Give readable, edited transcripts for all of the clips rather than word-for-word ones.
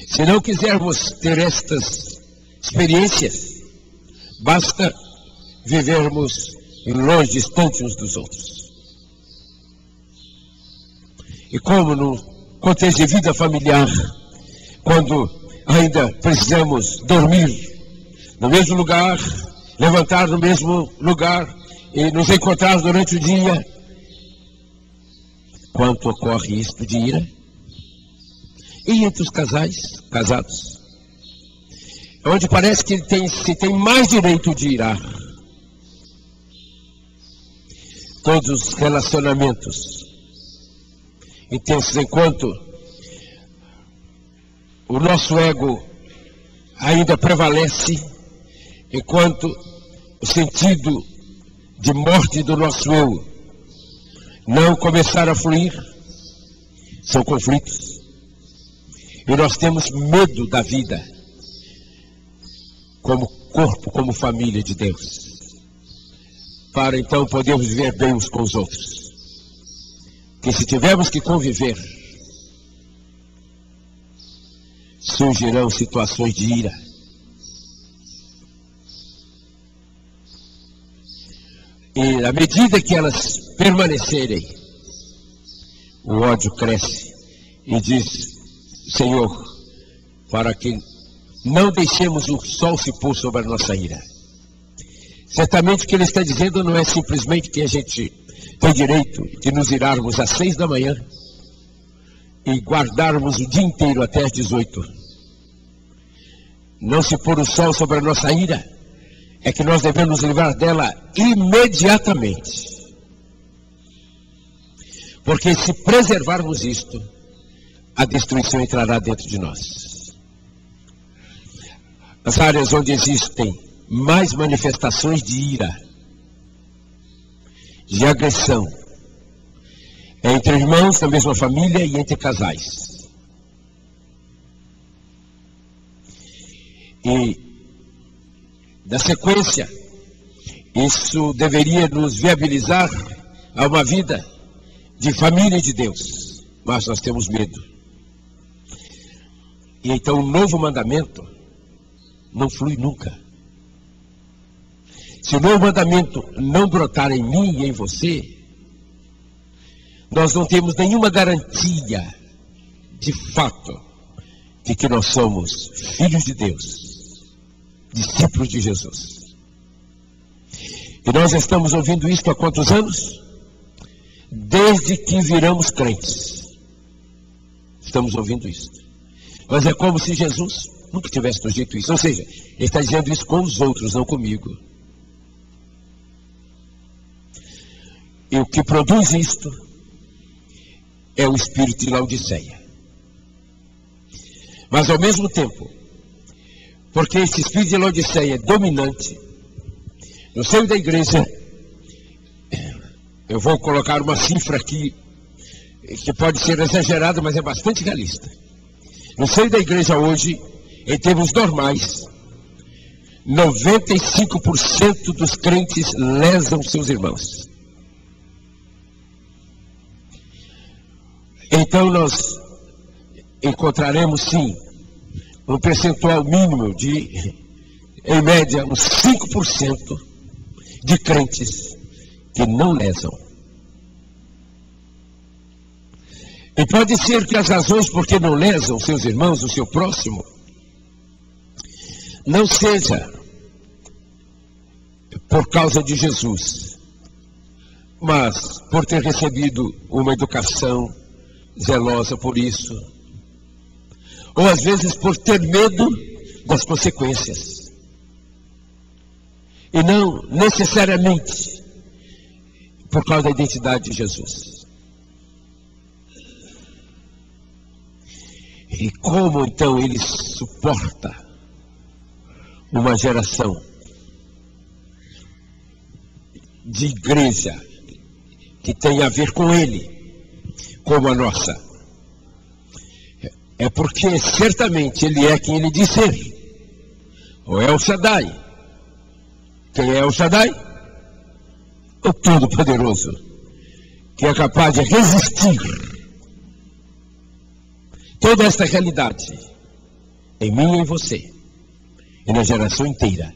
Se não quisermos ter estas experiências, basta vivermos longe, distante uns dos outros. E como no contexto de vida familiar, quando ainda precisamos dormir no mesmo lugar, levantar no mesmo lugar e nos encontrar durante o dia, quanto ocorre isto de ira? E entre os casados, onde parece que se tem mais direito de irar. Todos os relacionamentos intensos, enquanto o nosso ego ainda prevalece, enquanto o sentido de morte do nosso eu não começar a fluir, são conflitos. E nós temos medo da vida, como corpo, como família de Deus, para então podermos viver bem uns com os outros. Porque se tivermos que conviver, surgirão situações de ira. E à medida que elas permanecerem, o ódio cresce e diz: Senhor, para que não deixemos o sol se pôr sobre a nossa ira. Certamente o que ele está dizendo não é simplesmente que a gente tem direito de nos irarmos às 6 da manhã e guardarmos o dia inteiro até às 18. Não se pôr o sol sobre a nossa ira, é que nós devemos livrar dela imediatamente. Porque se preservarmos isto, a destruição entrará dentro de nós. As áreas onde existem mais manifestações de ira, de agressão, é entre irmãos da mesma família e entre casais. E, na sequência, isso deveria nos viabilizar a uma vida de família de Deus, mas nós temos medo. E então o novo mandamento não flui nunca. Se o novo mandamento não brotar em mim e em você, nós não temos nenhuma garantia de fato de que nós somos filhos de Deus, discípulos de Jesus. E nós estamos ouvindo isto há quantos anos? Desde que viramos crentes. Estamos ouvindo isto. Mas é como se Jesus nunca tivesse nos dito isso. Ou seja, ele está dizendo isso com os outros, não comigo. E o que produz isto é o espírito de Laodiceia. Mas ao mesmo tempo, porque esse espírito de Laodiceia é dominante, no seio da igreja, eu vou colocar uma cifra aqui, que pode ser exagerada, mas é bastante realista. No seio da igreja hoje, em termos normais, 95% dos crentes lesam seus irmãos. Então nós encontraremos sim um percentual mínimo de, em média, uns 5% de crentes que não lesam. E pode ser que as razões por que não lesam seus irmãos, o seu próximo, não seja por causa de Jesus, mas por ter recebido uma educação zelosa por isso, ou às vezes por ter medo das consequências, e não necessariamente por causa da identidade de Jesus. E como então ele suporta uma geração de igreja que tem a ver com ele, como a nossa? É porque certamente ele é quem ele diz ser. Ou é o Shaddai. Quem é o Shaddai? O Todo-Poderoso, que é capaz de resistir toda esta realidade em mim e em você, e na geração inteira,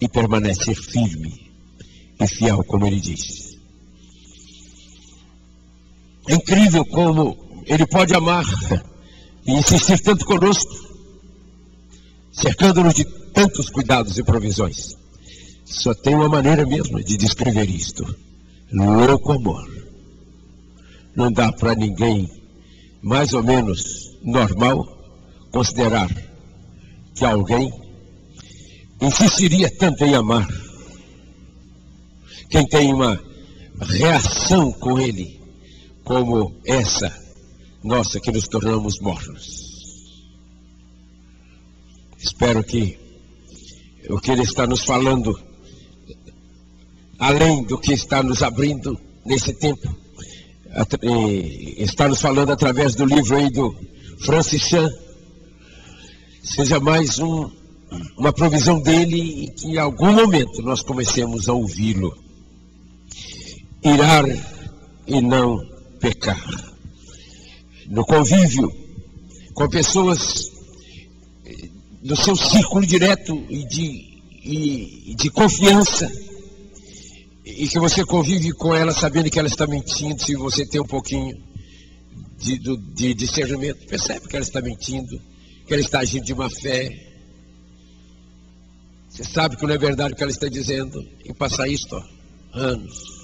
e permanecer firme e fiel, como ele diz. É incrível como ele pode amar e insistir tanto conosco, cercando-nos de tantos cuidados e provisões. Só tem uma maneira mesmo de descrever isto: louco amor. Não dá para ninguém mais ou menos normal considerar que alguém insistiria tanto em amar quem tem uma reação com ele como essa nossa, que nos tornamos mornos. Espero que o que ele está nos falando, além do que está nos abrindo nesse tempo, está nos falando através do livro aí do Francis Chan, seja mais uma provisão dele, e que em algum momento nós comecemos a ouvi-lo. Irar e não pecar. No convívio com pessoas do seu círculo direto e de confiança, e que você convive com ela sabendo que ela está mentindo. Se você tem um pouquinho de discernimento, percebe que ela está mentindo, que ela está agindo de má fé. Você sabe que não é verdade o que ela está dizendo, e passar isto anos.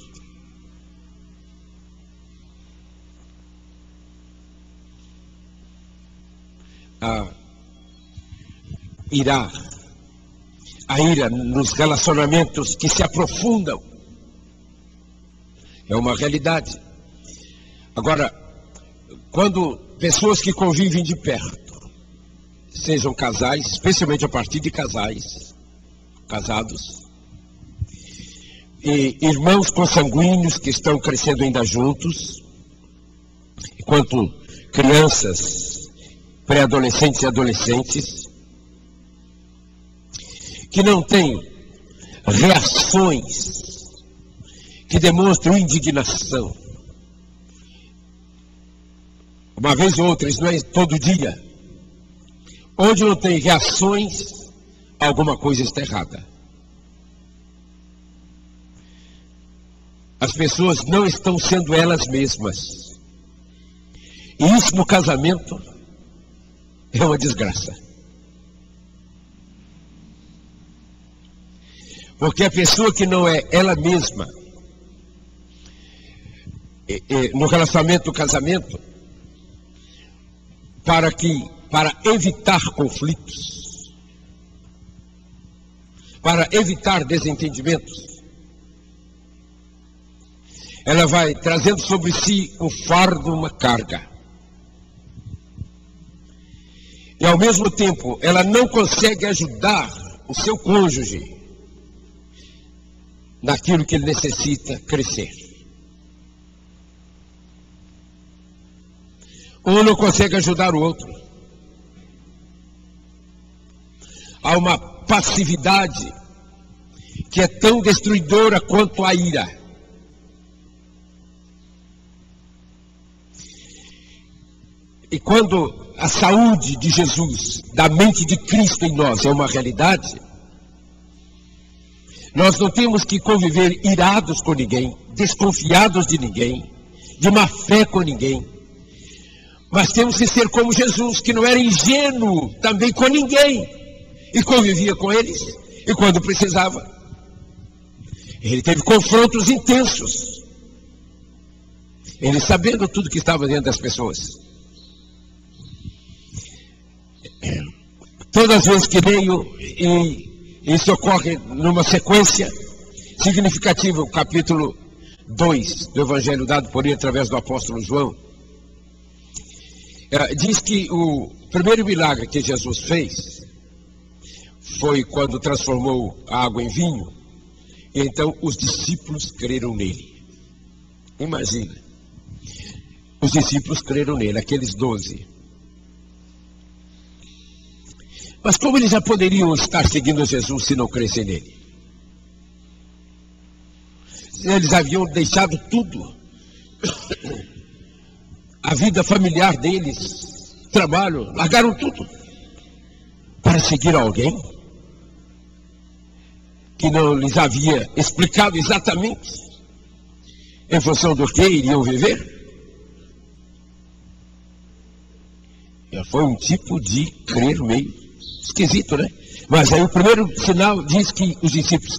A ira nos relacionamentos que se aprofundam é uma realidade. Agora, quando pessoas que convivem de perto, sejam casais, especialmente a partir de casados, e irmãos consanguíneos que estão crescendo ainda juntos, enquanto crianças, pré-adolescentes e adolescentes, que não têm reações que demonstram indignação, uma vez ou outra, isso não é todo dia, onde não tem reações, alguma coisa está errada. As pessoas não estão sendo elas mesmas, e isso no casamento é uma desgraça. Porque a pessoa que não é ela mesma, no relacionamento do casamento, para evitar conflitos, para evitar desentendimentos, ela vai trazendo sobre si um fardo, uma carga. E ao mesmo tempo, ela não consegue ajudar o seu cônjuge naquilo que ele necessita crescer. Ou não consegue ajudar o outro. Há uma passividade que é tão destruidora quanto a ira. E quando a saúde de Jesus, da mente de Cristo em nós, é uma realidade, nós não temos que conviver irados com ninguém, desconfiados de ninguém, de má fé com ninguém. Mas temos que ser como Jesus, que não era ingênuo também com ninguém, e convivia com eles, e quando precisava, ele teve confrontos intensos, ele sabendo tudo que estava dentro das pessoas. Todas as vezes que leio, e isso ocorre numa sequência significativa, o capítulo 2 do Evangelho dado por ele através do apóstolo João, diz que o primeiro milagre que Jesus fez foi quando transformou a água em vinho, e então os discípulos creram nele. Imagina, os discípulos creram nele, aqueles 12. Mas como eles já poderiam estar seguindo Jesus se não crescem nele? Eles haviam deixado tudo. A vida familiar deles, trabalho, largaram tudo. para seguir alguém que não lhes havia explicado exatamente em função do que iriam viver? Foi um tipo de crer meio esquisito, né? Mas aí o primeiro sinal diz que os discípulos